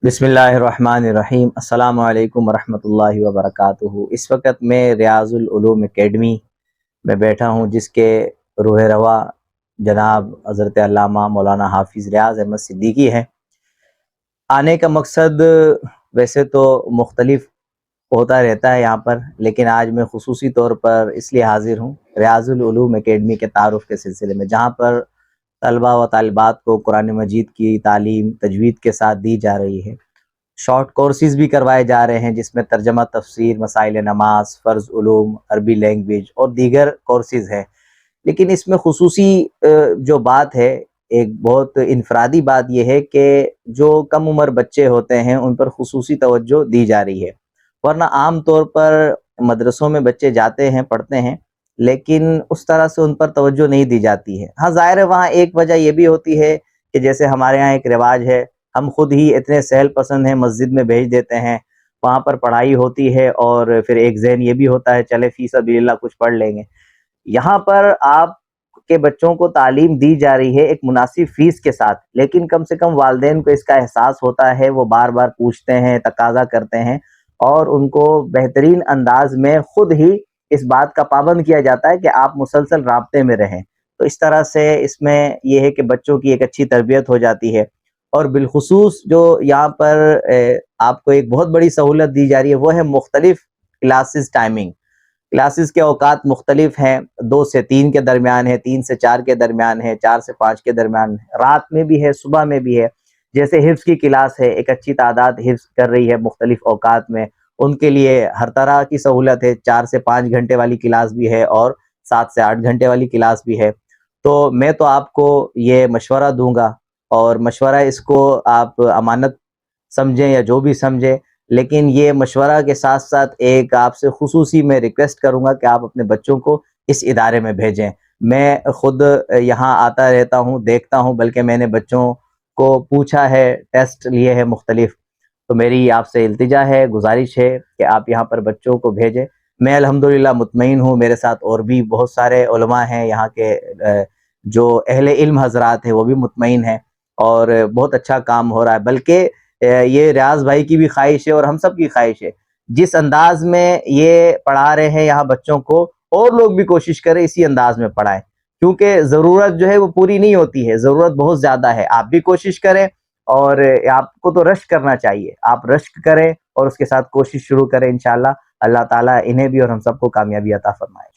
بسم اللہ الرحمن الرحیم۔ السلام علیکم ورحمۃ اللہ وبرکاتہ۔ اس وقت میں ریاض العلوم اکیڈمی میں بیٹھا ہوں، جس کے روح رواں جناب حضرت علامہ مولانا حافظ ریاض احمد صدیقی ہیں۔ آنے کا مقصد ویسے تو مختلف ہوتا رہتا ہے یہاں پر، لیکن آج میں خصوصی طور پر اس لیے حاضر ہوں ریاض العلوم اکیڈمی کے تعارف کے سلسلے میں، جہاں پر طلبہ و طالبات کو قرآن مجید کی تعلیم تجوید کے ساتھ دی جا رہی ہے۔ شارٹ کورسز بھی کروائے جا رہے ہیں، جس میں ترجمہ تفسیر، مسائل نماز، فرض علوم، عربی لینگویج اور دیگر کورسز ہیں۔ لیکن اس میں خصوصی جو بات ہے، ایک بہت انفرادی بات یہ ہے کہ جو کم عمر بچے ہوتے ہیں ان پر خصوصی توجہ دی جا رہی ہے، ورنہ عام طور پر مدرسوں میں بچے جاتے ہیں، پڑھتے ہیں، لیکن اس طرح سے ان پر توجہ نہیں دی جاتی ہے۔ ہاں ظاہر ہے وہاں ایک وجہ یہ بھی ہوتی ہے کہ جیسے ہمارے ہاں ایک رواج ہے، ہم خود ہی اتنے سہل پسند ہیں، مسجد میں بھیج دیتے ہیں، وہاں پر پڑھائی ہوتی ہے اور پھر ایک ذہن یہ بھی ہوتا ہے چلے فی سبیل اللہ کچھ پڑھ لیں گے۔ یہاں پر آپ کے بچوں کو تعلیم دی جا رہی ہے ایک مناسب فیس کے ساتھ، لیکن کم سے کم والدین کو اس کا احساس ہوتا ہے، وہ بار بار پوچھتے ہیں، تقاضا کرتے ہیں، اور ان کو بہترین انداز میں خود ہی اس بات کا پابند کیا جاتا ہے کہ آپ مسلسل رابطے میں رہیں۔ تو اس طرح سے اس میں یہ ہے کہ بچوں کی ایک اچھی تربیت ہو جاتی ہے، اور بالخصوص جو یہاں پر آپ کو ایک بہت بڑی سہولت دی جا رہی ہے وہ ہے مختلف کلاسز ٹائمنگ۔ کلاسز کے اوقات مختلف ہیں، 2 سے 3 کے درمیان ہے، 3 سے 4 کے درمیان ہے، 4 سے 5 کے درمیان ہے، رات میں بھی ہے، صبح میں بھی ہے۔ جیسے حفظ کی کلاس ہے، ایک اچھی تعداد حفظ کر رہی ہے مختلف اوقات میں، ان کے لیے ہر طرح کی سہولت ہے، 4 سے 5 گھنٹے والی کلاس بھی ہے اور 7 سے 8 گھنٹے والی کلاس بھی ہے۔ تو میں تو آپ کو یہ مشورہ دوں گا، اور مشورہ اس کو آپ امانت سمجھیں یا جو بھی سمجھیں، لیکن یہ مشورہ کے ساتھ ساتھ ایک آپ سے خصوصی میں ریکویسٹ کروں گا کہ آپ اپنے بچوں کو اس ادارے میں بھیجیں۔ میں خود یہاں آتا رہتا ہوں، دیکھتا ہوں، بلکہ میں نے بچوں کو پوچھا ہے، ٹیسٹ لیے ہیں مختلف، تو میری آپ سے التجا ہے، گزارش ہے کہ آپ یہاں پر بچوں کو بھیجیں۔ میں الحمدللہ مطمئن ہوں، میرے ساتھ اور بھی بہت سارے علماء ہیں یہاں کے، جو اہل علم حضرات ہیں وہ بھی مطمئن ہیں، اور بہت اچھا کام ہو رہا ہے۔ بلکہ یہ ریاض بھائی کی بھی خواہش ہے اور ہم سب کی خواہش ہے، جس انداز میں یہ پڑھا رہے ہیں یہاں بچوں کو، اور لوگ بھی کوشش کریں اسی انداز میں پڑھائیں، کیونکہ ضرورت جو ہے وہ پوری نہیں ہوتی ہے، ضرورت بہت زیادہ ہے۔ آپ بھی کوشش کریں، اور آپ کو تو رشک کرنا چاہیے، آپ رشک کریں اور اس کے ساتھ کوشش شروع کریں، انشاءاللہ اللہ تعالیٰ انہیں بھی اور ہم سب کو کامیابی عطا فرمائے۔